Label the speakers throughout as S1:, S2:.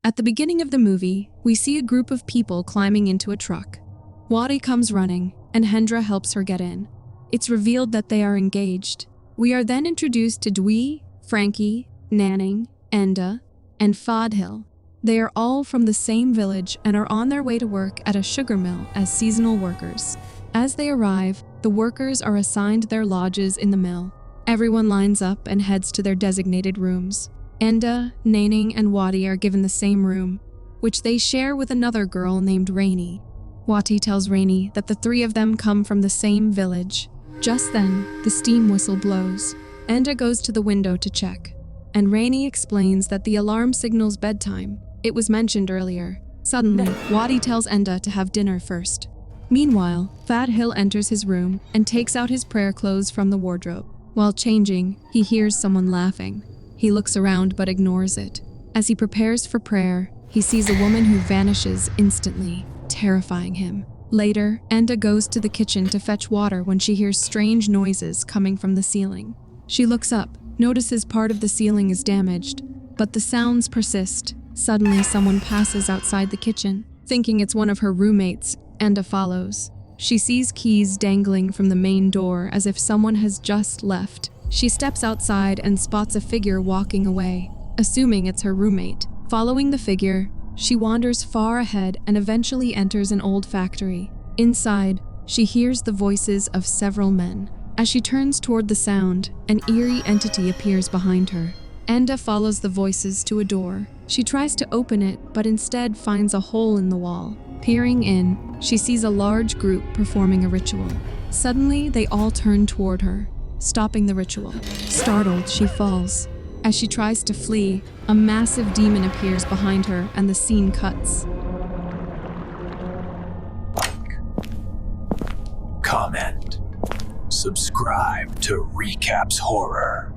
S1: At the beginning of the movie, we see a group of people climbing into a truck. Wadi comes running, and Hendra helps her get in. It's revealed that they are engaged. We are then introduced to Dwi, Frankie, Nanning, Enda, and Fadhil. They are all from the same village and are on their way to work at a sugar mill as seasonal workers. As they arrive, the workers are assigned their lodges in the mill. Everyone lines up and heads to their designated rooms. Enda, Nanning, and Wadi are given the same room, which they share with another girl named Rainy. Wati tells Rainy that the three of them come from the same village. Just then, the steam whistle blows. Enda goes to the window to check, and Rainy explains that the alarm signals bedtime. It was mentioned earlier. Suddenly, Wadi tells Enda to have dinner first. Meanwhile, Fadhil enters his room and takes out his prayer clothes from the wardrobe. While changing, he hears someone laughing. He looks around but ignores it. As he prepares for prayer, he sees a woman who vanishes instantly, terrifying him. Later, Enda goes to the kitchen to fetch water when she hears strange noises coming from the ceiling. She looks up, notices part of the ceiling is damaged, but the sounds persist. Suddenly, someone passes outside the kitchen. Thinking it's one of her roommates, Enda follows. She sees keys dangling from the main door as if someone has just left. She steps outside and spots a figure walking away, assuming it's her roommate. Following the figure, she wanders far ahead and eventually enters an old factory. Inside, she hears the voices of several men. As she turns toward the sound, an eerie entity appears behind her. Enda follows the voices to a door. She tries to open it, but instead finds a hole in the wall. Peering in, she sees a large group performing a ritual. Suddenly, they all turn toward her, stopping the ritual. Startled, she falls. As she tries to flee, a massive demon appears behind her and the scene cuts.
S2: Comment. Subscribe to Recapss Horror.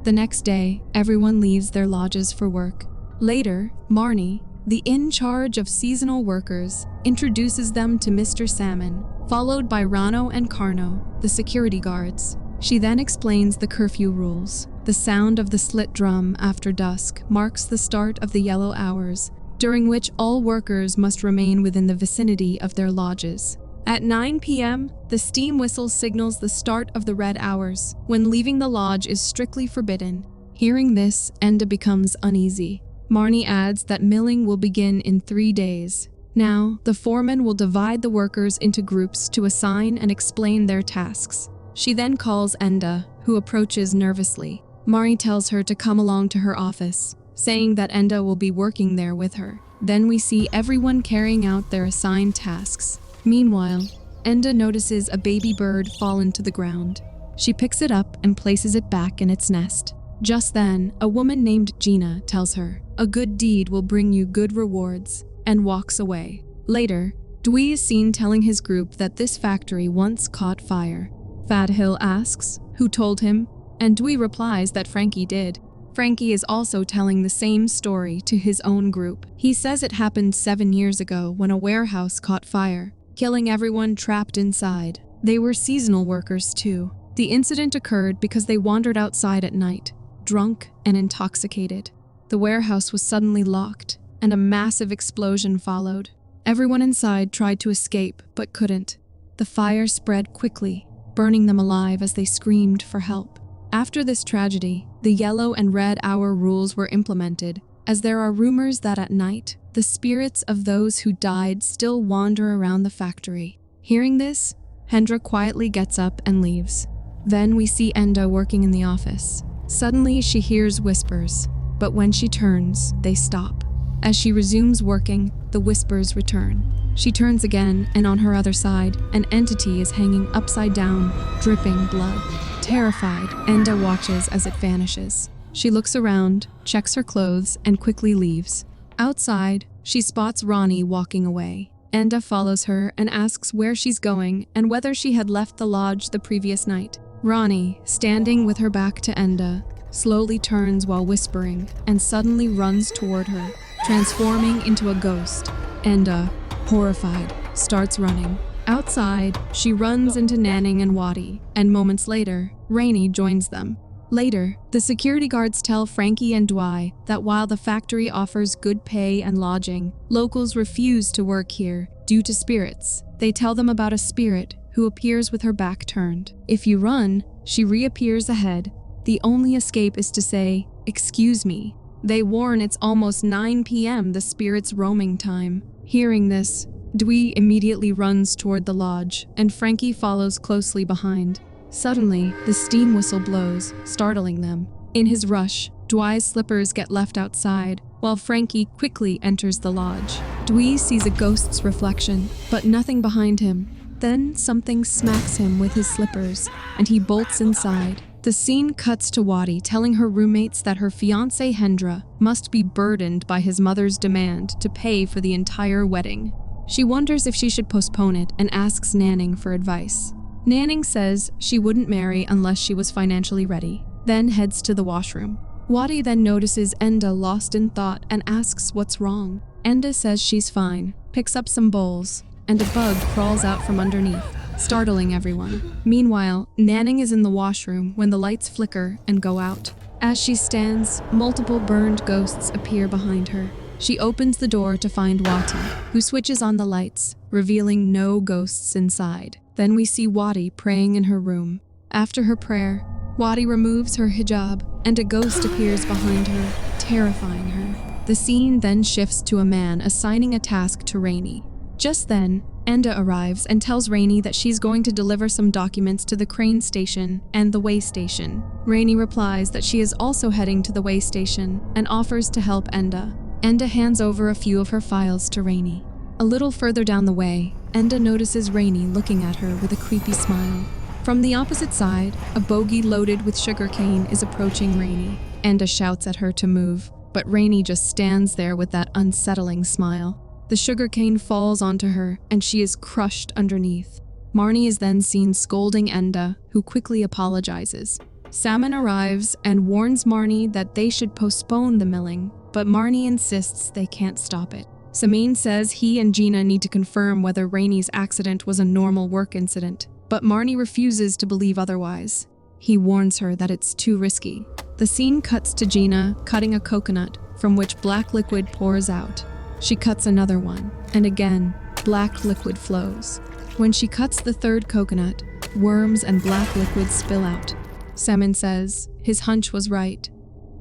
S1: The next day, everyone leaves their lodges for work. Later, Marnie, the in charge of seasonal workers, introduces them to Mr. Salmon, followed by Rano and Carno, the security guards. She then explains the curfew rules. The sound of the slit drum after dusk marks the start of the yellow hours, during which all workers must remain within the vicinity of their lodges. At 9 p.m., the steam whistle signals the start of the red hours, when leaving the lodge is strictly forbidden. Hearing this, Enda becomes uneasy. Marnie adds that milling will begin in 3 days. Now, the foreman will divide the workers into groups to assign and explain their tasks. She then calls Enda, who approaches nervously. Marnie tells her to come along to her office, saying that Enda will be working there with her. Then we see everyone carrying out their assigned tasks. Meanwhile, Enda notices a baby bird fallen to the ground. She picks it up and places it back in its nest. Just then, a woman named Gina tells her, "A good deed will bring you good rewards," and walks away. Later, Dwi is seen telling his group that this factory once caught fire. Fadhil asks who told him, and Dwi replies that Frankie did. Frankie is also telling the same story to his own group. He says it happened 7 years ago when a warehouse caught fire, killing everyone trapped inside. They were seasonal workers too. The incident occurred because they wandered outside at night, drunk and intoxicated. The warehouse was suddenly locked, and a massive explosion followed. Everyone inside tried to escape, but couldn't. The fire spread quickly, burning them alive as they screamed for help. After this tragedy, the yellow and red hour rules were implemented, as there are rumors that at night, the spirits of those who died still wander around the factory. Hearing this, Hendra quietly gets up and leaves. Then we see Enda working in the office. Suddenly, she hears whispers, but when she turns, they stop. As she resumes working, the whispers return. She turns again, and on her other side, an entity is hanging upside down, dripping blood. Terrified, Enda watches as it vanishes. She looks around, checks her clothes, and quickly leaves. Outside, she spots Ronnie walking away. Enda follows her and asks where she's going and whether she had left the lodge the previous night. Ronnie, standing with her back to Enda, slowly turns while whispering and suddenly runs toward her, transforming into a ghost. Enda, horrified, starts running. Outside, she runs into Nanning and Wadi, and moments later, Rainy joins them. Later, the security guards tell Frankie and Dwy that while the factory offers good pay and lodging, locals refuse to work here due to spirits. They tell them about a spirit who appears with her back turned. If you run, she reappears ahead. The only escape is to say, "Excuse me." They warn it's almost 9 p.m., the spirit's roaming time. Hearing this, Dwy immediately runs toward the lodge, and Frankie follows closely behind. Suddenly, the steam whistle blows, startling them. In his rush, Dwy's slippers get left outside, while Frankie quickly enters the lodge. Dwy sees a ghost's reflection, but nothing behind him. Then something smacks him with his slippers, and he bolts inside. The scene cuts to Wadi telling her roommates that her fiancé Hendra must be burdened by his mother's demand to pay for the entire wedding. She wonders if she should postpone it and asks Nanning for advice. Nanning says she wouldn't marry unless she was financially ready, then heads to the washroom. Wadi then notices Enda lost in thought and asks what's wrong. Enda says she's fine, picks up some bowls, and a bug crawls out from underneath, startling everyone. Meanwhile, Nanning is in the washroom when the lights flicker and go out. As she stands, multiple burned ghosts appear behind her. She opens the door to find Wati, who switches on the lights, revealing no ghosts inside. Then we see Wati praying in her room. After her prayer, Wati removes her hijab, and a ghost appears behind her, terrifying her. The scene then shifts to a man assigning a task to Rainey. Just then, Enda arrives and tells Rainey that she's going to deliver some documents to the crane station and the way station. Rainey replies that she is also heading to the way station and offers to help Enda. Enda hands over a few of her files to Rainey. A little further down the way, Enda notices Rainey looking at her with a creepy smile. From the opposite side, a bogey loaded with sugarcane is approaching Rainey. Enda shouts at her to move, but Rainey just stands there with that unsettling smile. The sugarcane falls onto her, and she is crushed underneath. Marnie is then seen scolding Enda, who quickly apologizes. Salmon arrives and warns Marnie that they should postpone the milling, but Marnie insists they can't stop it. Samin says he and Gina need to confirm whether Rainey's accident was a normal work incident, but Marnie refuses to believe otherwise. He warns her that it's too risky. The scene cuts to Gina cutting a coconut, from which black liquid pours out. She cuts another one, and again, black liquid flows. When she cuts the third coconut, worms and black liquid spill out. Semin says his hunch was right.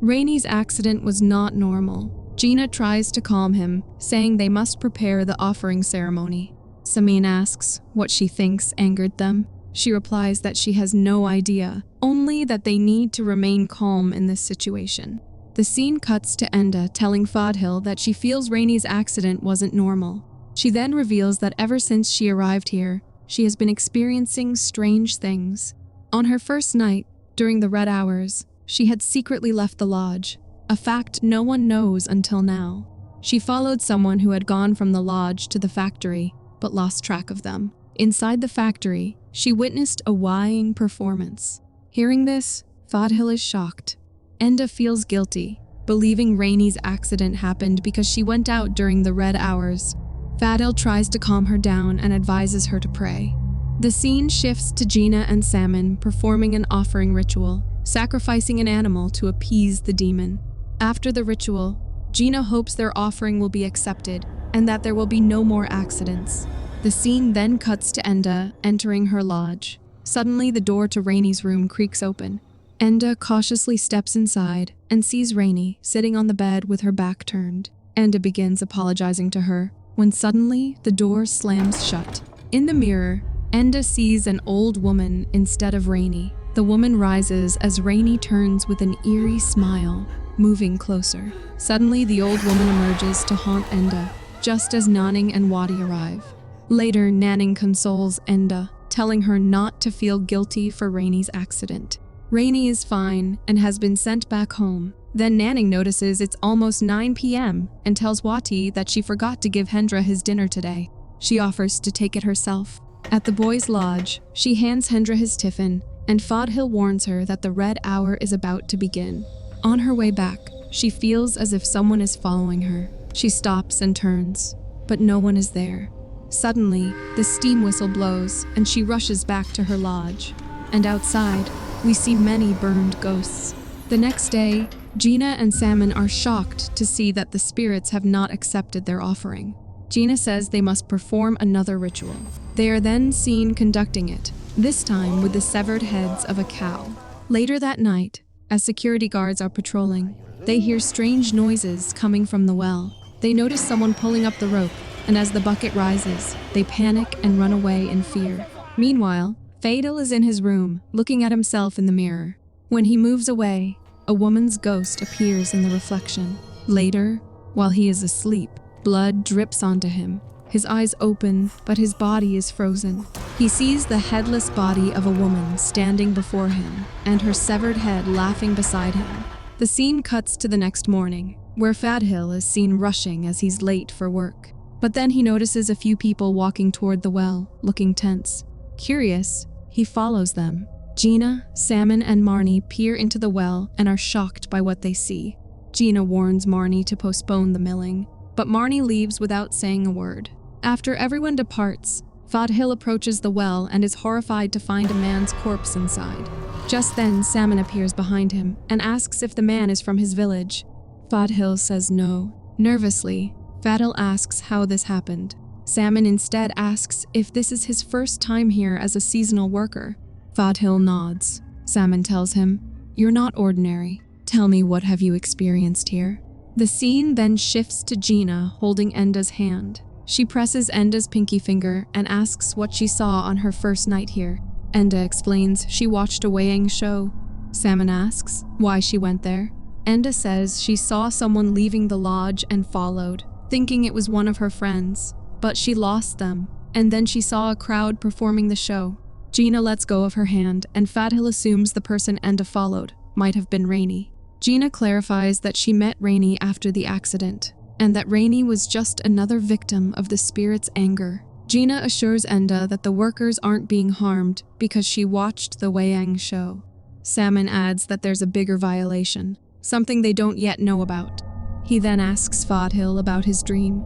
S1: Rainey's accident was not normal. Gina tries to calm him, saying they must prepare the offering ceremony. Samin asks what she thinks angered them. She replies that she has no idea, only that they need to remain calm in this situation. The scene cuts to Enda telling Fadhil that she feels Rainey's accident wasn't normal. She then reveals that ever since she arrived here, she has been experiencing strange things. On her first night, during the red hours, she had secretly left the lodge, a fact no one knows until now. She followed someone who had gone from the lodge to the factory, but lost track of them. Inside the factory, she witnessed a whying performance. Hearing this, Fadhil is shocked. Enda feels guilty, believing Rainey's accident happened because she went out during the red hours. Fadhil tries to calm her down and advises her to pray. The scene shifts to Gina and Salmon performing an offering ritual, sacrificing an animal to appease the demon. After the ritual, Gina hopes their offering will be accepted and that there will be no more accidents. The scene then cuts to Enda entering her lodge. Suddenly, the door to Rainey's room creaks open. Enda cautiously steps inside and sees Rainey sitting on the bed with her back turned. Enda begins apologizing to her, when suddenly the door slams shut. In the mirror, Enda sees an old woman instead of Rainey. The woman rises as Rainey turns with an eerie smile, moving closer. Suddenly, the old woman emerges to haunt Enda, just as Nanning and Wadi arrive. Later, Nanning consoles Enda, telling her not to feel guilty for Rainey's accident. Rainey is fine and has been sent back home. Then Nanning notices it's almost 9 p.m. and tells Wati that she forgot to give Hendra his dinner today. She offers to take it herself. At the boys' lodge, she hands Hendra his tiffin, and Fadhil warns her that the red hour is about to begin. On her way back, she feels as if someone is following her. She stops and turns, but no one is there. Suddenly, the steam whistle blows, and she rushes back to her lodge. And outside, we see many burned ghosts. The next day, Gina and Salmon are shocked to see that the spirits have not accepted their offering. Gina says they must perform another ritual. They are then seen conducting it, this time with the severed heads of a cow. Later that night, as security guards are patrolling, they hear strange noises coming from the well. They notice someone pulling up the rope, and as the bucket rises, they panic and run away in fear. Meanwhile, Fadil is in his room, looking at himself in the mirror. When he moves away, a woman's ghost appears in the reflection. Later, while he is asleep, blood drips onto him. His eyes open, but his body is frozen. He sees the headless body of a woman standing before him, and her severed head laughing beside him. The scene cuts to the next morning, where Fadil is seen rushing as he's late for work. But then he notices a few people walking toward the well, looking tense. Curious, he follows them. Gina, Salmon, and Marnie peer into the well and are shocked by what they see. Gina warns Marnie to postpone the milling, but Marnie leaves without saying a word. After everyone departs, Fadil approaches the well and is horrified to find a man's corpse inside. Just then, Salmon appears behind him and asks if the man is from his village. Fadil says no. Nervously, Fadil asks how this happened. Salmon instead asks if this is his first time here as a seasonal worker. Fadil nods. Salmon tells him, "You're not ordinary. Tell me, what have you experienced here?" The scene then shifts to Gina holding Enda's hand. She presses Enda's pinky finger and asks what she saw on her first night here. Enda explains she watched a weighing show. Salmon asks why she went there. Enda says she saw someone leaving the lodge and followed, thinking it was one of her friends, but she lost them, and then she saw a crowd performing the show. Gina lets go of her hand, and Fadil assumes the person Enda followed might have been Rainey. Gina clarifies that she met Rainey after the accident, and that Rainey was just another victim of the spirit's anger. Gina assures Enda that the workers aren't being harmed because she watched the Wayang show. Salmon adds that there's a bigger violation, something they don't yet know about. He then asks Fadil about his dream.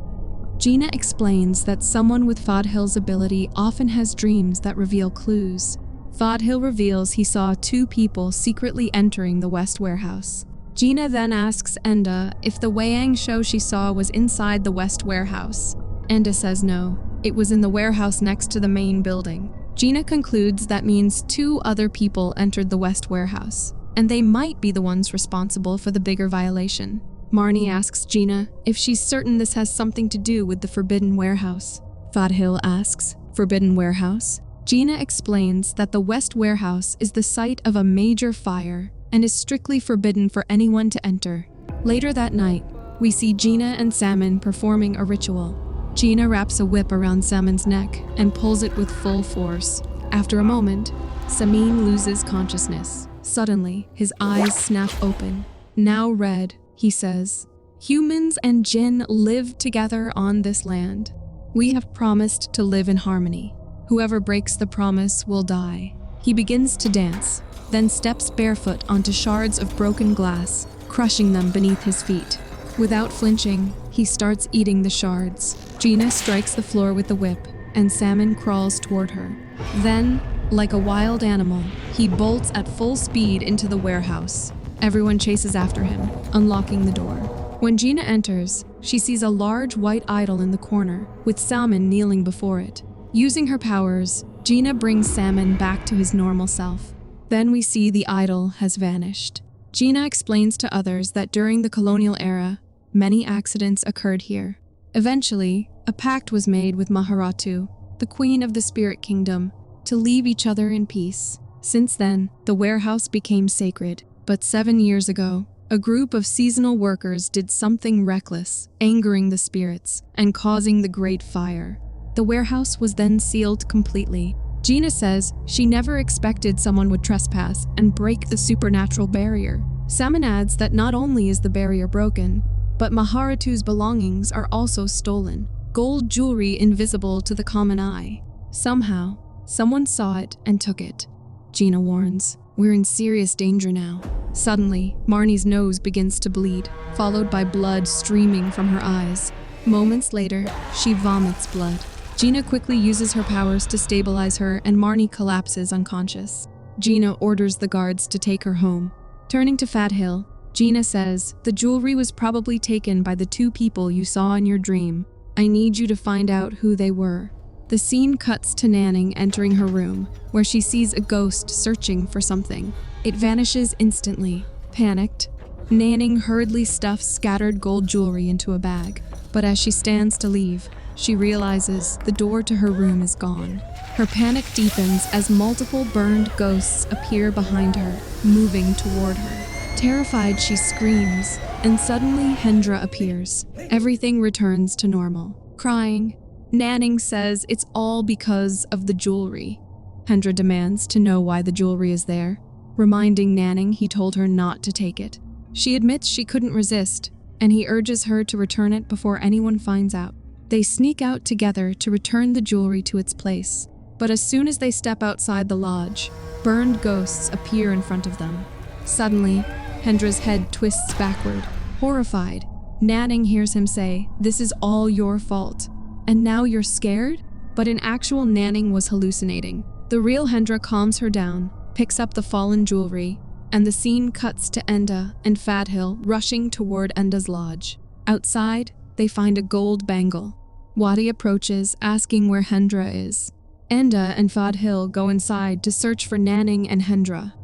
S1: Gina explains that someone with Fadil's ability often has dreams that reveal clues. Fadil reveals he saw two people secretly entering the West Warehouse. Gina then asks Enda if the Wayang show she saw was inside the West Warehouse. Enda says no, it was in the warehouse next to the main building. Gina concludes that means two other people entered the West Warehouse, and they might be the ones responsible for the bigger violation. Marnie asks Gina if she's certain this has something to do with the Forbidden Warehouse. Fadil asks, "Forbidden Warehouse?" Gina explains that the West Warehouse is the site of a major fire and is strictly forbidden for anyone to enter. Later that night, we see Gina and Salmon performing a ritual. Gina wraps a whip around Salmon's neck and pulls it with full force. After a moment, Samin loses consciousness. Suddenly, his eyes snap open. Now red, he says, "Humans and Jinn live together on this land. We have promised to live in harmony. Whoever breaks the promise will die." He begins to dance, then steps barefoot onto shards of broken glass, crushing them beneath his feet. Without flinching, he starts eating the shards. Gina strikes the floor with the whip, and Salmon crawls toward her. Then, like a wild animal, he bolts at full speed into the warehouse. Everyone chases after him, unlocking the door. When Gina enters, she sees a large white idol in the corner, with Salmon kneeling before it. Using her powers, Gina brings Salmon back to his normal self. Then we see the idol has vanished. Gina explains to others that during the colonial era, many accidents occurred here. Eventually, a pact was made with Maharatu, the queen of the spirit kingdom, to leave each other in peace. Since then, the warehouse became sacred. But 7 years ago, a group of seasonal workers did something reckless, angering the spirits and causing the Great Fire. The warehouse was then sealed completely. Gina says she never expected someone would trespass and break the supernatural barrier. Salmon adds that not only is the barrier broken, but Maharatu's belongings are also stolen. Gold jewelry invisible to the common eye. Somehow, someone saw it and took it. Gina warns, "We're in serious danger now." Suddenly, Marnie's nose begins to bleed, followed by blood streaming from her eyes. Moments later, she vomits blood. Gina quickly uses her powers to stabilize her, and Marnie collapses unconscious. Gina orders the guards to take her home. Turning to Fat Hill, Gina says, "The jewelry was probably taken by the two people you saw in your dream. I need you to find out who they were." The scene cuts to Nanning entering her room, where she sees a ghost searching for something. It vanishes instantly. Panicked, Nanning hurriedly stuffs scattered gold jewelry into a bag, but as she stands to leave, she realizes the door to her room is gone. Her panic deepens as multiple burned ghosts appear behind her, moving toward her. Terrified, she screams, and suddenly Hendra appears. Everything returns to normal. Crying, Nanning says it's all because of the jewelry. Hendra demands to know why the jewelry is there, reminding Nanning he told her not to take it. She admits she couldn't resist, and he urges her to return it before anyone finds out. They sneak out together to return the jewelry to its place, but as soon as they step outside the lodge, burned ghosts appear in front of them. Suddenly, Hendra's head twists backward. Horrified, Nanning hears him say, "This is all your fault. And now you're scared?" But in actual, Nanning was hallucinating. The real Hendra calms her down, picks up the fallen jewelry, and the scene cuts to Enda and Fat Hill rushing toward Enda's lodge. Outside, they find a gold bangle. Wadi approaches, asking where Hendra is. Enda and Fat Hill go inside to search for Nanning and Hendra.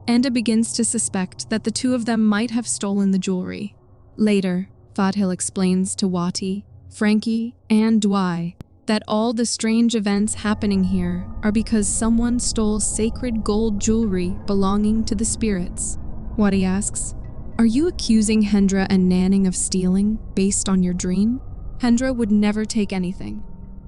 S1: Enda begins to suspect that the two of them might have stolen the jewelry. Later, Fat Hill explains to Wati, Frankie, and Dwy that all the strange events happening here are because someone stole sacred gold jewelry belonging to the spirits. Wadi asks, "Are you accusing Hendra and Nanning of stealing based on your dream?" Hendra would never take anything.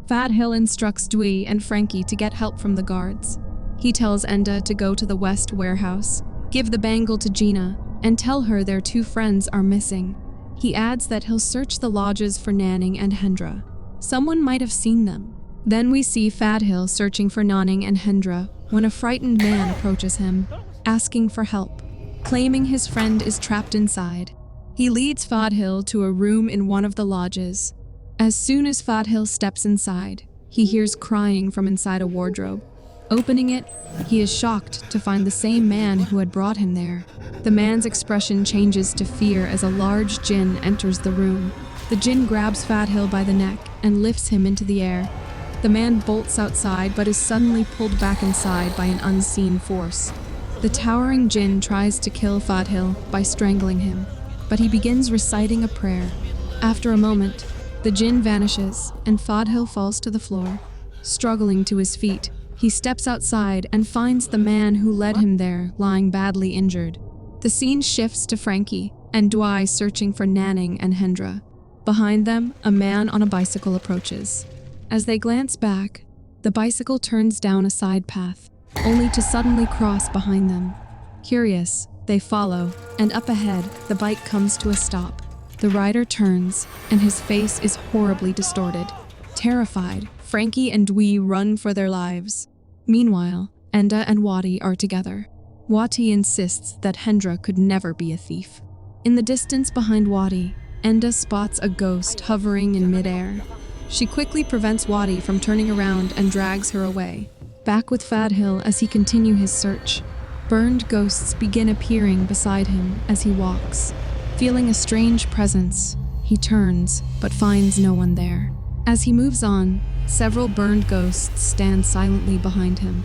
S1: Fat Hill instructs Dwy and Frankie to get help from the guards. He tells Enda to go to the West warehouse, give the bangle to Gina, and tell her their two friends are missing. He adds that he'll search the lodges for Nanning and Hendra. Someone might have seen them. Then we see Fat Hill searching for Nanning and Hendra when a frightened man approaches him, asking for help, claiming his friend is trapped inside. He leads Fat Hill to a room in one of the lodges. As soon as Fat Hill steps inside, he hears crying from inside a wardrobe. Opening it, he is shocked to find the same man who had brought him there. The man's expression changes to fear as a large jinn enters the room. The jinn grabs Fat Hill by the neck and lifts him into the air. The man bolts outside but is suddenly pulled back inside by an unseen force. The towering jinn tries to kill Fat Hill by strangling him, but he begins reciting a prayer. After a moment, the jinn vanishes and Fat Hill falls to the floor. Struggling to his feet, he steps outside and finds the man who led him there lying badly injured. The scene shifts to Frankie and Dwy searching for Nanning and Hendra. Behind them, a man on a bicycle approaches. As they glance back, the bicycle turns down a side path, only to suddenly cross behind them. Curious, they follow, and up ahead, the bike comes to a stop. The rider turns, and his face is horribly distorted. Terrified, Frankie and Dwy run for their lives. Meanwhile, Enda and Wati are together. Wati insists that Hendra could never be a thief. In the distance behind Wati, Enda spots a ghost hovering in midair. She quickly prevents Wati from turning around and drags her away. Back with Fat Hill as he continues his search, burned ghosts begin appearing beside him as he walks. Feeling a strange presence, he turns but finds no one there. As he moves on, several burned ghosts stand silently behind him.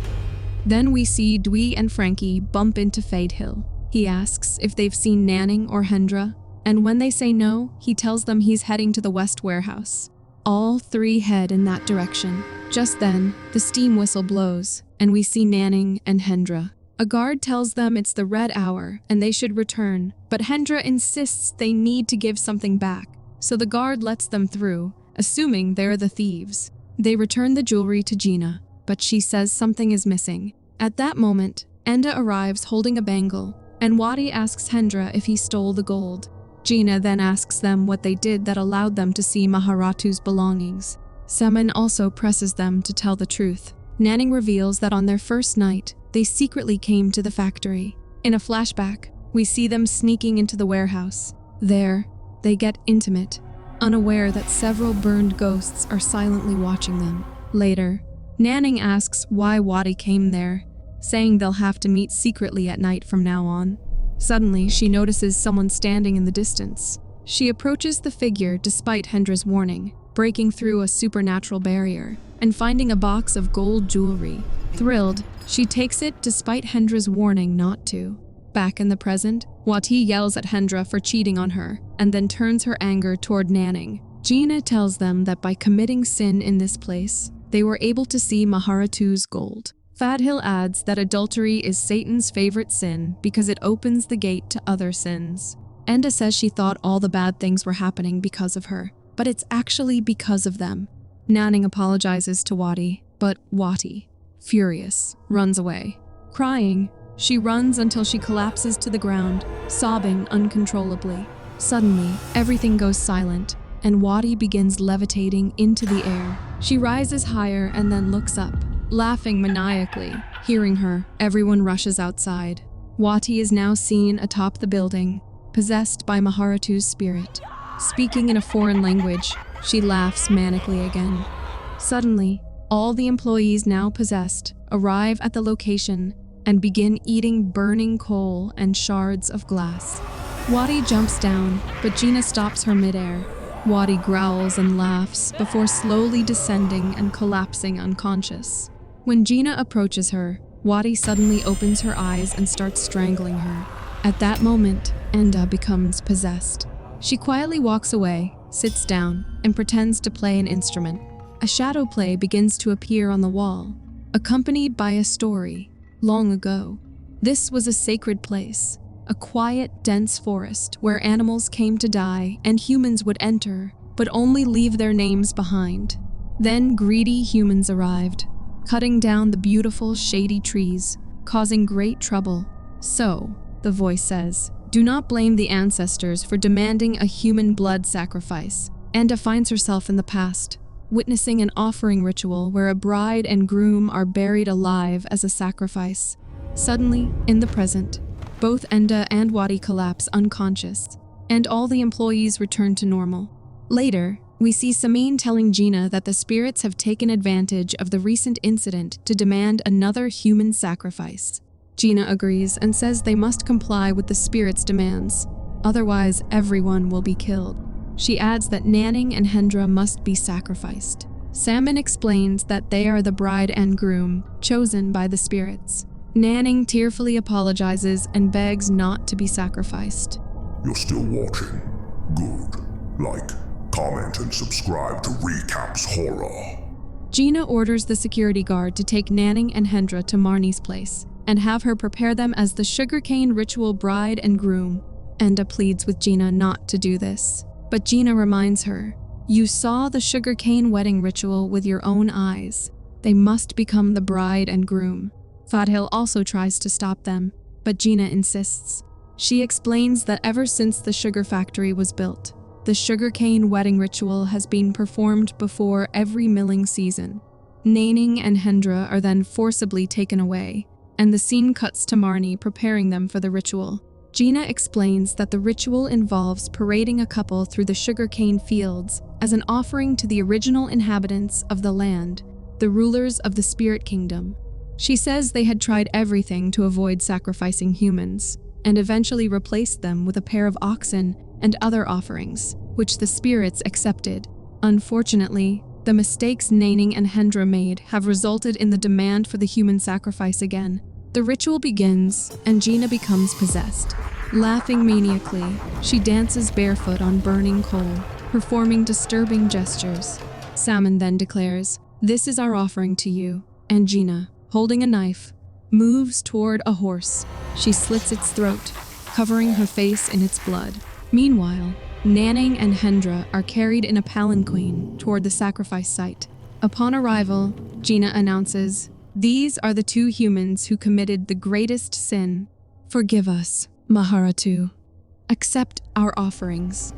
S1: Then we see Dwy and Frankie bump into Fat Hill. He asks if they've seen Nanning or Hendra, and when they say no, he tells them he's heading to the West warehouse. All three head in that direction. Just then, the steam whistle blows, and we see Nanning and Hendra. A guard tells them it's the red hour and they should return, but Hendra insists they need to give something back, so the guard lets them through, assuming they're the thieves. They return the jewelry to Gina, but she says something is missing. At that moment, Enda arrives holding a bangle, and Wati asks Hendra if he stole the gold. Gina then asks them what they did that allowed them to see Maharatu's belongings. Semen also presses them to tell the truth. Nanning reveals that on their first night, they secretly came to the factory. In a flashback, we see them sneaking into the warehouse. There, they get intimate, unaware that several burned ghosts are silently watching them. Later, Nanning asks why Wati came there, saying they'll have to meet secretly at night from now on. Suddenly, she notices someone standing in the distance. She approaches the figure despite Hendra's warning, breaking through a supernatural barrier and finding a box of gold jewelry. Thrilled, she takes it despite Hendra's warning not to. Back in the present, Wati yells at Hendra for cheating on her and then turns her anger toward Nanning. Gina tells them that by committing sin in this place, they were able to see Maharatu's gold. Fadhil adds that adultery is Satan's favorite sin because it opens the gate to other sins. Enda says she thought all the bad things were happening because of her, but it's actually because of them. Nanning apologizes to Wati, but Wati, furious, runs away. Crying, she runs until she collapses to the ground, sobbing uncontrollably. Suddenly, everything goes silent, and Wati begins levitating into the air. She rises higher and then looks up, laughing maniacally. Hearing her, everyone rushes outside. Wati is now seen atop the building, possessed by Maharatu's spirit. Speaking in a foreign language, she laughs manically again. Suddenly, all the employees now possessed arrive at the location and begin eating burning coal and shards of glass. Wati jumps down, but Gina stops her midair. Wati growls and laughs before slowly descending and collapsing unconscious. When Gina approaches her, Wati suddenly opens her eyes and starts strangling her. At that moment, Enda becomes possessed. She quietly walks away, sits down, and pretends to play an instrument. A shadow play begins to appear on the wall, accompanied by a story. Long ago, this was a sacred place, a quiet, dense forest where animals came to die and humans would enter, but only leave their names behind. Then greedy humans arrived, cutting down the beautiful, shady trees, causing great trouble. So, the voice says, do not blame the ancestors for demanding a human blood sacrifice. Enda finds herself in the past, witnessing an offering ritual where a bride and groom are buried alive as a sacrifice. Suddenly, in the present, both Enda and Wati collapse unconscious, and all the employees return to normal. Later, we see Samin telling Gina that the spirits have taken advantage of the recent incident to demand another human sacrifice. Gina agrees and says they must comply with the spirits' demands, otherwise everyone will be killed. She adds that Nanning and Hendra must be sacrificed. Salmon explains that they are the bride and groom, chosen by the spirits. Nanning tearfully apologizes and begs not to be sacrificed.
S3: You're still watching? Good. Like, comment, and subscribe to Recapss Horror.
S1: Gina orders the security guard to take Nanning and Hendra to Marnie's place and have her prepare them as the sugarcane ritual bride and groom. Enda pleads with Gina not to do this. But Gina reminds her, you saw the sugarcane wedding ritual with your own eyes. They must become the bride and groom. Fadhil also tries to stop them, but Gina insists. She explains that ever since the sugar factory was built, the sugarcane wedding ritual has been performed before every milling season. Nanning and Hendra are then forcibly taken away, and the scene cuts to Marnie preparing them for the ritual. Gina explains that the ritual involves parading a couple through the sugarcane fields as an offering to the original inhabitants of the land, the rulers of the spirit kingdom. She says they had tried everything to avoid sacrificing humans, and eventually replaced them with a pair of oxen and other offerings, which the spirits accepted. Unfortunately, the mistakes Nanning and Hendra made have resulted in the demand for the human sacrifice again. The ritual begins, and Gina becomes possessed. Laughing maniacally, she dances barefoot on burning coal, performing disturbing gestures. Salmon then declares, "This is our offering to you," and Gina, holding a knife, moves toward a horse. She slits its throat, covering her face in its blood. Meanwhile, Nanning and Hendra are carried in a palanquin toward the sacrifice site. Upon arrival, Gina announces, "These are the two humans who committed the greatest sin. Forgive us, Maharatu. Accept our offerings."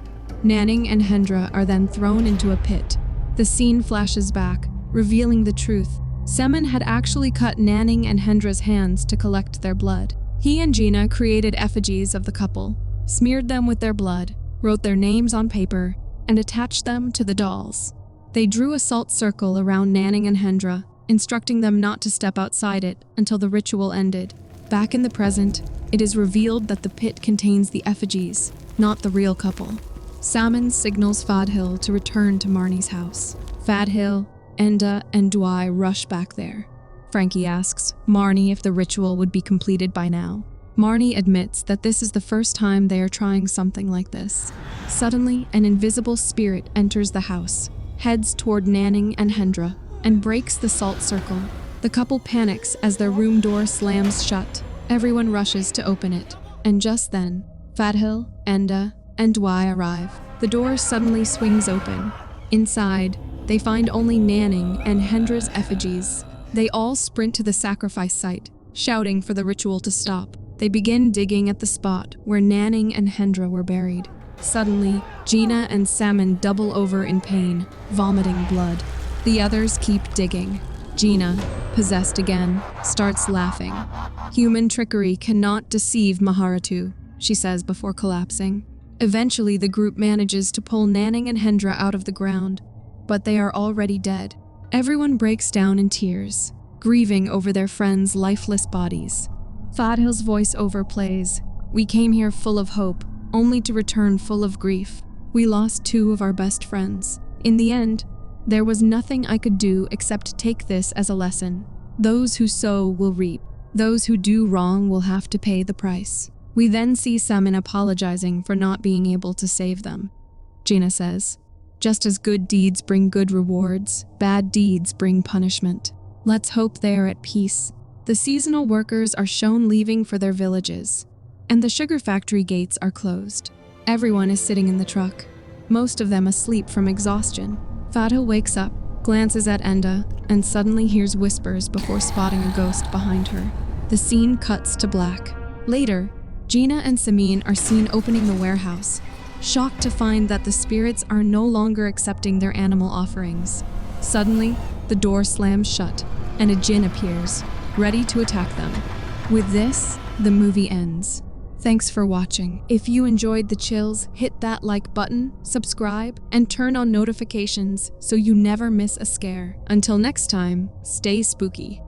S1: Nanning and Hendra are then thrown into a pit. The scene flashes back, revealing the truth. Semen had actually cut Nanning and Hendra's hands to collect their blood. He and Gina created effigies of the couple, smeared them with their blood, wrote their names on paper, and attached them to the dolls. They drew a salt circle around Nanning and Hendra instructing them not to step outside it until the ritual ended. Back in the present, it is revealed that the pit contains the effigies, not the real couple. Salmon signals Fadhil to return to Marnie's house. Fadhil, Enda, and Dwy rush back there. Frankie asks Marnie if the ritual would be completed by now. Marnie admits that this is the first time they are trying something like this. Suddenly, an invisible spirit enters the house, heads toward Nanning and Hendra, and breaks the salt circle. The couple panics as their room door slams shut. Everyone rushes to open it, and just then, Fadhil, Enda, and Dwy arrive. The door suddenly swings open. Inside, they find only Nanning and Hendra's effigies. They all sprint to the sacrifice site, shouting for the ritual to stop. They begin digging at the spot where Nanning and Hendra were buried. Suddenly, Gina and Salmon double over in pain, vomiting blood. The others keep digging. Gina, possessed again, starts laughing. Human trickery cannot deceive Maharatu, she says before collapsing. Eventually, the group manages to pull Nanning and Hendra out of the ground, but they are already dead. Everyone breaks down in tears, grieving over their friends' lifeless bodies. Fadhil's voiceover plays, "We came here full of hope, only to return full of grief. We lost 2 of our best friends. In the end, there was nothing I could do except take this as a lesson. Those who sow will reap. Those who do wrong will have to pay the price." We then see Salmon apologizing for not being able to save them. Gina says, "Just as good deeds bring good rewards, bad deeds bring punishment. Let's hope they are at peace." The seasonal workers are shown leaving for their villages, and the sugar factory gates are closed. Everyone is sitting in the truck, most of them asleep from exhaustion. Fadhil wakes up, glances at Enda, and suddenly hears whispers before spotting a ghost behind her. The scene cuts to black. Later, Gina and Samin are seen opening the warehouse, shocked to find that the spirits are no longer accepting their animal offerings. Suddenly, the door slams shut, and a djinn appears, ready to attack them. With this, the movie ends. Thanks for watching. If you enjoyed the chills, hit that like button, subscribe, and turn on notifications so you never miss a scare. Until next time, stay spooky.